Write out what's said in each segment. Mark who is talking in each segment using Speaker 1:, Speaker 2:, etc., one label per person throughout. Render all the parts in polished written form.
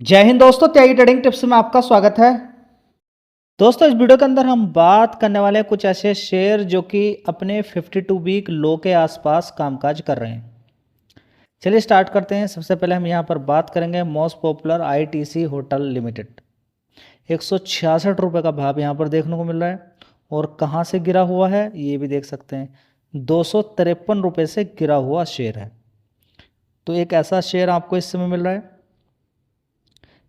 Speaker 1: जय हिंद दोस्तों, त्यागी trading tips में आपका स्वागत है। दोस्तों, इस वीडियो के अंदर हम बात करने वाले हैं कुछ ऐसे शेयर जो कि अपने 52 वीक लो के आसपास कामकाज कर रहे हैं। चलिए स्टार्ट करते हैं। सबसे पहले हम यहां पर बात करेंगे most popular ITC hotel limited. 166 रुपये का भाव यहां पर देखने को मिल रहा है। और कहां से गिरा हुआ है ये भी देख सकते हैं, 253 रुपये से गिरा हुआ शेयर है। तो एक ऐसा शेयर आपको इस समय मिल रहा है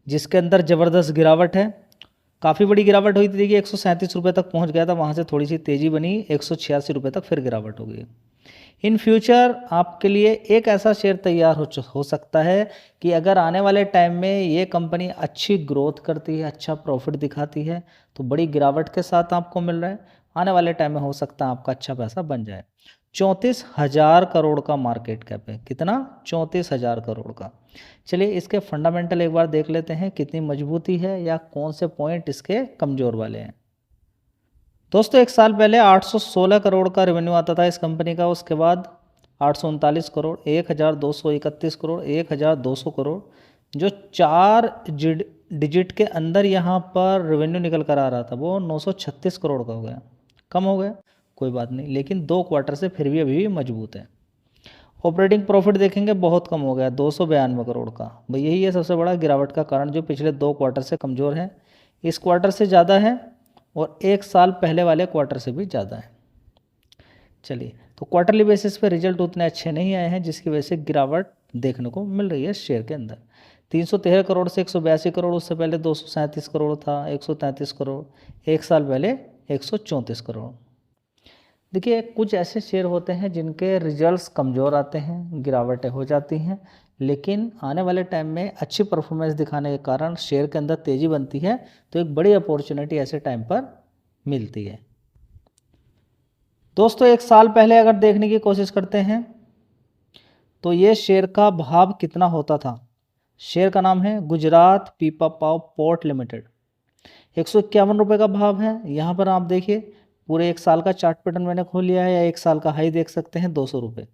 Speaker 1: जिसके अंदर ज़बरदस्त गिरावट है। काफ़ी बड़ी गिरावट हुई थी, देखिए 137 रुपये तक पहुंच गया था, वहां से थोड़ी सी तेज़ी बनी, 186 रुपये तक फिर गिरावट हो गई। इन फ्यूचर आपके लिए एक ऐसा शेयर तैयार हो सकता है कि अगर आने वाले टाइम में ये कंपनी अच्छी ग्रोथ करती है, अच्छा प्रॉफिट दिखाती है, तो बड़ी गिरावट के साथ आपको मिल रहा है, आने वाले टाइम में हो सकता है आपका अच्छा पैसा बन जाए। 34,000 करोड़ का मार्केट कैप है। कितना? 34,000 करोड़ का। चलिए इसके फंडामेंटल एक बार देख लेते हैं, कितनी मजबूती है या कौन से पॉइंट इसके कमज़ोर वाले हैं। दोस्तों, एक साल पहले 816 करोड़ का रेवेन्यू आता था इस कंपनी का, उसके बाद 839 करोड़, 1,231 करोड़, 1,200 करोड़, जो चार डिजिट के अंदर यहाँ पर रेवेन्यू निकल कर आ रहा था वो 936 करोड़ का हो गया। कम हो गया, कोई बात नहीं, लेकिन 2 क्वार्टर से फिर भी अभी भी मजबूत है। ऑपरेटिंग प्रॉफिट देखेंगे बहुत कम हो गया, 292 करोड़ का। भाई यही है सबसे बड़ा गिरावट का कारण, जो पिछले 2 क्वार्टर से कमज़ोर है, इस क्वार्टर से ज़्यादा है और एक साल पहले वाले क्वार्टर से भी ज़्यादा है। चलिए, तो क्वार्टरली बेसिस पे रिजल्ट उतने अच्छे नहीं आए हैं, जिसकी वजह से गिरावट देखने को मिल रही है शेयर के अंदर। 313 करोड़ से 182 करोड़, उससे पहले 237 करोड़ था, 133 करोड़, एक साल पहले 134 करोड़। देखिए कुछ ऐसे शेयर होते हैं जिनके रिजल्ट्स कमज़ोर आते हैं, गिरावटें हो जाती हैं, लेकिन आने वाले टाइम में अच्छी परफॉर्मेंस दिखाने के कारण शेयर के अंदर तेज़ी बनती है, तो एक बड़ी अपॉर्चुनिटी ऐसे टाइम पर मिलती है। दोस्तों, एक साल पहले अगर देखने की कोशिश करते हैं तो ये शेयर का भाव कितना होता था। शेयर का नाम है गुजरात पीपावाव पोर्ट लिमिटेड। 151 रुपये का भाव है। यहाँ पर आप देखिए पूरे एक साल का चार्ट पैटर्न मैंने खोल लिया है, या एक साल का हाई देख सकते हैं 200 रुपये।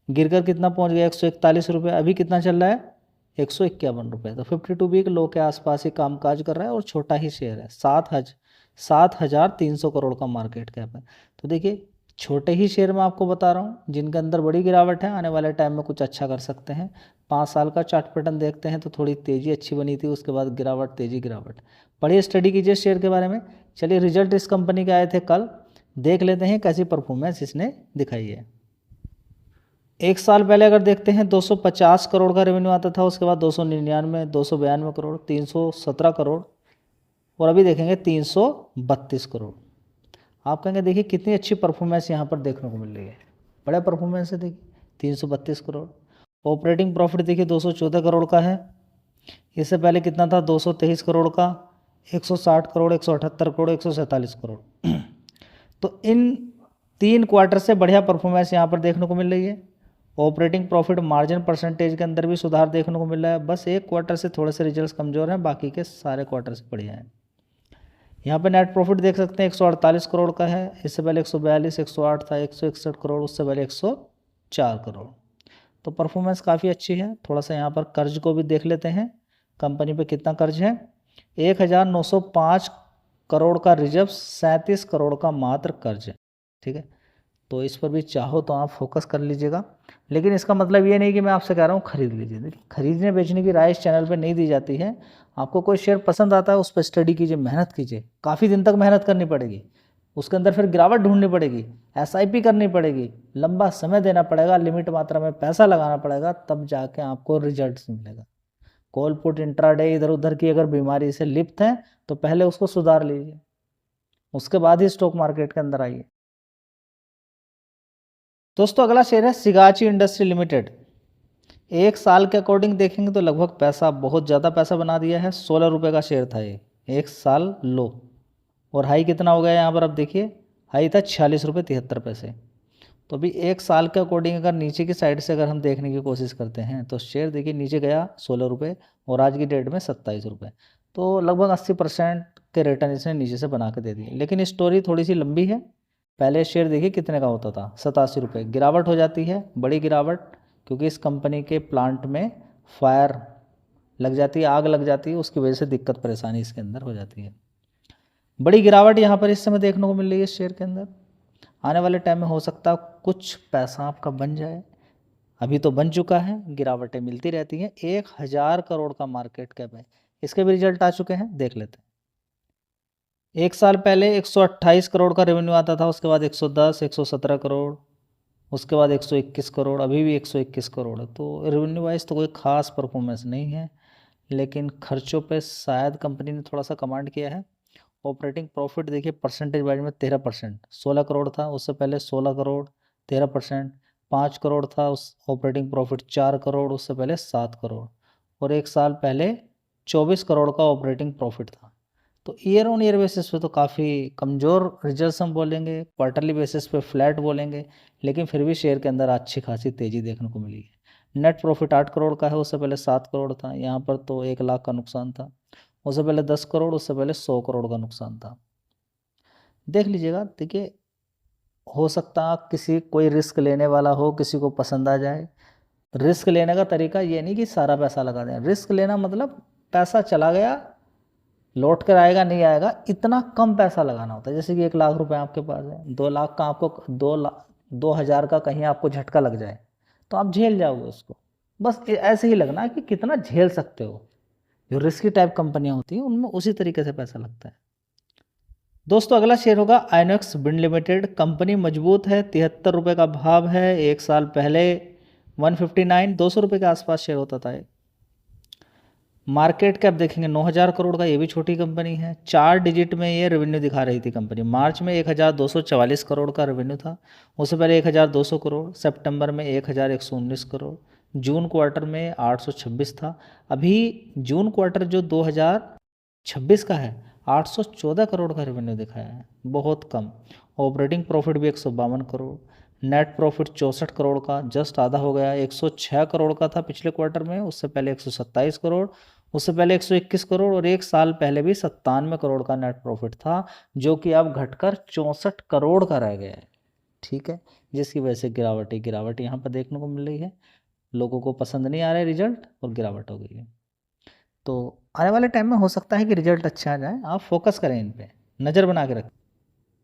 Speaker 1: गिरकर कितना पहुँच गया? 141 रुपये। अभी कितना चल रहा है? 151 रुपये। तो 52 वीक लो के आसपास ही कामकाज कर रहा है और छोटा ही शेयर है। 7,300 करोड़ का मार्केट कैप है। तो देखिए छोटे ही शेयर में आपको बता रहा हूँ जिनके अंदर बड़ी गिरावट है, आने वाले टाइम में कुछ अच्छा कर सकते हैं। 5 साल का चार्ट पैटर्न देखते हैं तो थोड़ी तेज़ी अच्छी बनी थी, उसके बाद गिरावट, तेज़ी गिरावट। पढ़िए, स्टडी कीजिए शेयर के बारे में। चलिए रिजल्ट इस कंपनी के आए थे कल, देख लेते हैं कैसी परफॉर्मेंस इसने दिखाई है। एक साल पहले अगर देखते हैं 250 करोड़ का रेवेन्यू आता था, उसके बाद 299, 292 करोड़, 317 करोड़, और अभी देखेंगे 332 करोड़। आप कहेंगे देखिए कितनी अच्छी परफॉर्मेंस यहाँ पर देखने को मिल रही है, बड़ा परफॉर्मेंस है। देखिए 332 करोड़। ऑपरेटिंग प्रॉफिट देखिए 214 करोड़ का है। इससे पहले कितना था? 223 करोड़ का, 160 करोड़, 178 करोड़, 147 करोड़। तो इन 3 क्वार्टर से बढ़िया परफॉर्मेंस यहाँ पर देखने को मिल रही है। ऑपरेटिंग प्रॉफिट मार्जिन परसेंटेज के अंदर भी सुधार देखने को मिल रहा है। बस एक क्वार्टर से थोड़े से रिजल्ट्स कमज़ोर हैं, बाकी के सारे क्वार्टर से बढ़िया हैं। यहाँ पे नेट प्रॉफिट देख सकते हैं 148 करोड़ का है। इससे पहले 142, 108 था, 161 करोड़, उससे पहले 104 करोड़। तो परफॉर्मेंस काफ़ी अच्छी है। थोड़ा सा यहाँ पर कर्ज को भी देख लेते हैं, कंपनी पे कितना कर्ज है। 1,905 करोड़ का रिजर्व, 37 करोड़ का मात्र कर्ज है। ठीक है, तो इस पर भी चाहो तो आप फोकस कर लीजिएगा, लेकिन इसका मतलब ये नहीं कि मैं आपसे कह रहा हूँ खरीद लीजिए। देखिए खरीदने बेचने की राय इस चैनल पे नहीं दी जाती है। आपको कोई शेयर पसंद आता है उस पर स्टडी कीजिए, मेहनत कीजिए, काफ़ी दिन तक मेहनत करनी पड़ेगी, उसके अंदर फिर गिरावट ढूंढनी पड़ेगी, एसआईपी करनी पड़ेगी, लंबा समय देना पड़ेगा, लिमिट मात्रा में पैसा लगाना पड़ेगा, तब जाके आपको रिजल्ट मिलेगा। कॉल पुट इंट्राडे इधर उधर की अगर बीमारी से लिप्त है तो पहले उसको सुधार लीजिए, उसके बाद ही स्टॉक मार्केट के अंदर आइए। दोस्तों, अगला शेयर है सिगाची इंडस्ट्री लिमिटेड। एक साल के अकॉर्डिंग देखेंगे तो लगभग पैसा, बहुत ज़्यादा पैसा बना दिया है। 16 रुपये का शेयर था ये, एक साल लो, और हाई कितना हो गया यहाँ पर आप देखिए, हाई था 46 रुपये 73 पैसे। तो अभी एक साल के अकॉर्डिंग अगर नीचे की साइड से अगर हम देखने की कोशिश करते हैं तो शेयर देखिए नीचे गया 16 रुपये और आज की डेट में 27 रुपये। तो लगभग 80% के रिटर्न इसने नीचे से बना के दे दिए। लेकिन स्टोरी थोड़ी सी लंबी है। पहले शेयर देखिए कितने का होता था, 87 रुपये। गिरावट हो जाती है, बड़ी गिरावट, क्योंकि इस कंपनी के प्लांट में फायर लग जाती है, आग लग जाती है, उसकी वजह से दिक्कत परेशानी इसके अंदर हो जाती है। बड़ी गिरावट यहाँ पर इस समय देखने को मिल रही है शेयर के अंदर। आने वाले टाइम में हो सकता है कुछ पैसा आपका बन जाए, अभी तो बन चुका है, गिरावटें मिलती रहती हैं। 1000 करोड़ का मार्केट कैप है, इसके भी रिजल्ट आ चुके हैं, देख लेते हैं। एक साल पहले 128 करोड़ का रेवेन्यू आता था, उसके बाद 110, 117 करोड़, उसके बाद 121 करोड़, अभी भी 121 करोड़ है। तो रेवेन्यू वाइज तो कोई ख़ास परफॉर्मेंस नहीं है, लेकिन खर्चों पे शायद कंपनी ने थोड़ा सा कमांड किया है। ऑपरेटिंग प्रॉफिट देखिए परसेंटेज वाइज में 13%, 16 करोड़ था, उससे पहले 16 करोड़, 13%, 5 करोड़ था उस ऑपरेटिंग प्रॉफिट, 4 करोड़, उससे पहले 7 करोड़, और एक साल पहले 24 करोड़ का ऑपरेटिंग प्रॉफिट था। तो ईयर ऑन ईयर बेसिस पे तो काफ़ी कमज़ोर रिजल्ट्स हम बोलेंगे, क्वार्टरली बेसिस पे फ्लैट बोलेंगे, लेकिन फिर भी शेयर के अंदर अच्छी खासी तेज़ी देखने को मिली है। नेट प्रॉफिट 8 करोड़ का है, उससे पहले 7 करोड़ था, यहाँ पर तो 1 लाख का नुकसान था, उससे पहले 10 करोड़, उससे पहले 100 करोड़ का नुकसान था। देख लीजिएगा, देखिए हो सकता है किसी कोई रिस्क लेने वाला हो, किसी को पसंद आ जाए। रिस्क लेने का तरीका ये नहीं कि सारा पैसा लगा दें, रिस्क लेना मतलब पैसा चला गया, लौट कर आएगा नहीं आएगा, इतना कम पैसा लगाना होता है। जैसे कि 1 लाख रुपए आपके पास है, 2 लाख का आपको 2,000 का कहीं आपको झटका लग जाए तो आप झेल जाओगे उसको। बस ऐसे ही लगना है कि कितना झेल सकते हो। जो रिस्की टाइप कंपनियां होती हैं उनमें उसी तरीके से पैसा लगता है। दोस्तों अगला शेयर होगा आइनॉक्स विंड लिमिटेड। कंपनी मजबूत है, 73 रुपये का भाव है। एक साल पहले 159, 200 रुपये के आसपास शेयर होता था। मार्केट कैप देखेंगे 9,000 करोड़ का, ये भी छोटी कंपनी है। 4 डिजिट में ये रेवेन्यू दिखा रही थी कंपनी। मार्च में 1,244 करोड़ का रेवेन्यू था, उससे पहले 1,200 करोड़, सितंबर में 1,119 करोड़, जून क्वार्टर में 826 था। अभी जून क्वार्टर जो 2026 का है 814 करोड़ का रेवेन्यू दिखाया है, बहुत कम। ऑपरेटिंग प्रॉफिट भी 152 करोड़, नेट प्रॉफिट 64 करोड़ का, जस्ट आधा हो गया। 106 करोड़ का था पिछले क्वार्टर में, उससे पहले 127 करोड़, उससे पहले 121 करोड़, और एक साल पहले भी 97 करोड़ का नेट प्रॉफिट था, जो कि अब घटकर 64 करोड़ का रह गया है। ठीक है, जिसकी वजह से गिरावट यहाँ पर देखने को मिल रही है। लोगों को पसंद नहीं आ रहा है रिजल्ट और गिरावट हो गई है। तो आने वाले टाइम में हो सकता है कि रिजल्ट अच्छा आ जाए, आप फोकस करें इन पे, नज़र बना के रखें।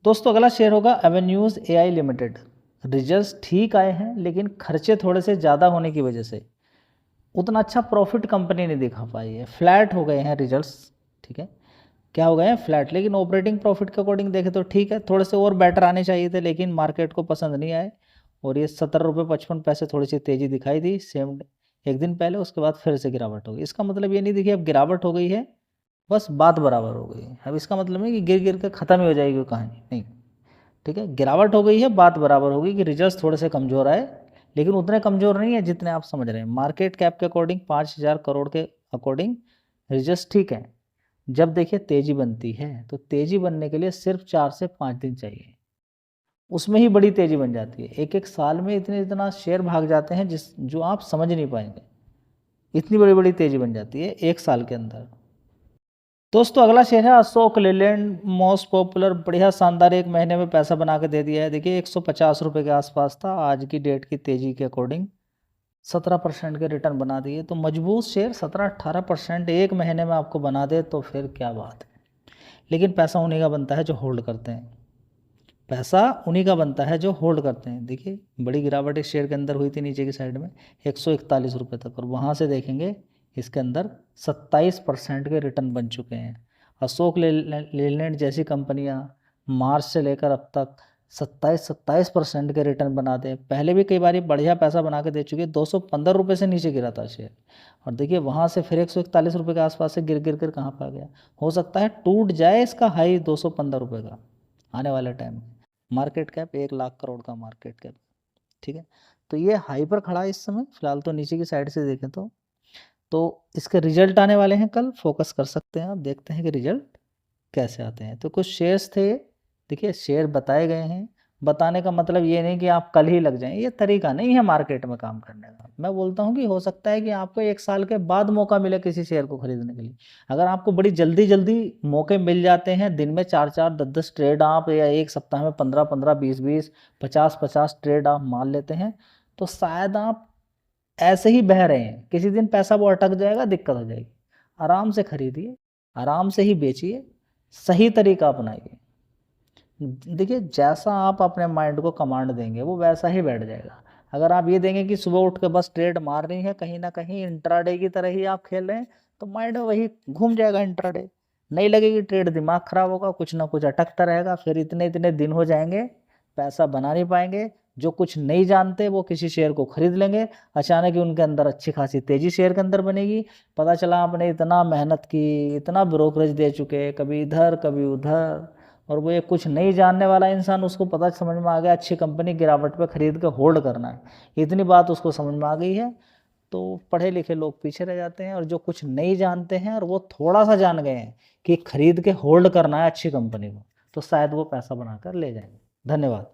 Speaker 1: दोस्तों अगला शेयर होगा एवेन्यूज़ एआई लिमिटेड। रिजल्ट्स ठीक आए हैं, लेकिन खर्चे थोड़े से ज़्यादा होने की वजह से उतना अच्छा प्रॉफिट कंपनी नहीं दिखा पाई है, फ्लैट हो गए हैं रिजल्ट्स। ठीक है, क्या हो गए हैं, फ्लैट। लेकिन ऑपरेटिंग प्रॉफिट के अकॉर्डिंग देखें तो ठीक है, थोड़े से और बेटर आने चाहिए थे, लेकिन मार्केट को पसंद नहीं आए, और ये 17 रुपये 55 पैसे थोड़ी सी तेज़ी दिखाई दी सेम एक दिन पहले, उसके बाद फिर से गिरावट हो गई। इसका मतलब ये नहीं देखिए अब गिरावट हो गई है, बस बात बराबर हो गई है। अब इसका मतलब नहीं कि गिर गिर कर ख़त्म ही हो जाएगी कहानी, नहीं। ठीक है, गिरावट हो गई है, बात बराबर होगी कि रिजल्ट्स थोड़े से कमज़ोर आए, लेकिन उतने कमज़ोर नहीं है जितने आप समझ रहे हैं। मार्केट कैप के अकॉर्डिंग 5,000 करोड़ के अकॉर्डिंग रिजल्ट्स ठीक है। जब देखिए तेज़ी बनती है तो तेज़ी बनने के लिए सिर्फ 4 से 5 दिन चाहिए, उसमें ही बड़ी तेज़ी बन जाती है। एक एक साल में इतना शेयर भाग जाते हैं जो आप समझ नहीं पाएंगे, इतनी बड़ी बड़ी तेज़ी बन जाती है एक साल के अंदर। दोस्तों अगला शेयर है अशोक लेलैंड, मोस्ट पॉपुलर, बढ़िया शानदार, एक महीने में पैसा बना के दे दिया है। देखिए 150 रुपये के आसपास था, आज की डेट की तेज़ी के अकॉर्डिंग 17% के रिटर्न बना दिए। तो मजबूत शेयर 17-18% एक महीने में आपको बना दे तो फिर क्या बात है। लेकिन पैसा उन्हीं का बनता है जो होल्ड करते हैं, पैसा उन्हीं का बनता है जो होल्ड करते हैं। देखिए बड़ी गिरावट इस शेयर के अंदर हुई थी नीचे की साइड में 141 रुपये तक, और वहाँ से देखेंगे इसके अंदर 27% के रिटर्न बन चुके हैं। अशोक लेलैंड जैसी कंपनियां मार्च से लेकर अब तक 27% के रिटर्न बनाते हैं। पहले भी कई बार बढ़िया पैसा बना के दे चुके हैं। 215 रुपये से नीचे गिरा था शेयर, और देखिए वहाँ से फिर 141 रुपये के आसपास से गिर गिर कर कहाँ पर आ गया। हो सकता है टूट जाए इसका हाई 215 रुपये का आने वाले टाइम में। मार्केट कैप 1 लाख करोड़ का मार्केट कैप। ठीक है, तो ये हाई पर खड़ा है इस समय फिलहाल। तो नीचे की साइड से देखें तो इसके रिजल्ट आने वाले हैं कल, फोकस कर सकते हैं आप, देखते हैं कि रिजल्ट कैसे आते हैं। तो कुछ शेयर्स थे, देखिए शेयर बताए गए हैं। बताने का मतलब ये नहीं कि आप कल ही लग जाएं, ये तरीका नहीं है मार्केट में काम करने का। मैं बोलता हूँ कि हो सकता है कि आपको 1 साल के बाद मौका मिले किसी शेयर को खरीदने के लिए। अगर आपको बड़ी जल्दी जल्दी मौके मिल जाते हैं, दिन में 4-4, 10-10 ट्रेड आप, या एक सप्ताह में 15-15, 20-20, 50-50 ट्रेड आप मान लेते हैं, तो शायद आप ऐसे ही बह रहे हैं, किसी दिन पैसा वो अटक जाएगा, दिक्कत हो जाएगी। आराम से खरीदिए, आराम से ही बेचिए, सही तरीका अपनाइए। देखिए, जैसा आप अपने माइंड को कमांड देंगे वो वैसा ही बैठ जाएगा। अगर आप ये देंगे कि सुबह उठ के बस ट्रेड मारनी है, कहीं ना कहीं इंट्राडे की तरह ही आप खेल रहे हैं, तो माइंड में वही घूम जाएगा इंट्राडे, नहीं लगेगी ट्रेड, दिमाग खराब होगा, कुछ ना कुछ अटकता रहेगा, फिर इतने इतने दिन हो जाएंगे, पैसा बना नहीं पाएंगे। जो कुछ नहीं जानते वो किसी शेयर को खरीद लेंगे, अचानक ही उनके अंदर अच्छी खासी तेजी शेयर के अंदर बनेगी। पता चला आपने इतना मेहनत की, इतना ब्रोकरेज दे चुके, कभी इधर कभी उधर, और वो ये कुछ नहीं जानने वाला इंसान, उसको पता समझ में आ गया अच्छी कंपनी गिरावट पे खरीद के होल्ड करना है, इतनी बात उसको समझ में आ गई है। तो पढ़े लिखे लोग पीछे रह जाते हैं, और जो कुछ नहीं जानते हैं और वो थोड़ा सा जान गए हैं कि खरीद के होल्ड करना है अच्छी कंपनी को, तो शायद वो पैसा बनाकर ले जाएंगे। धन्यवाद।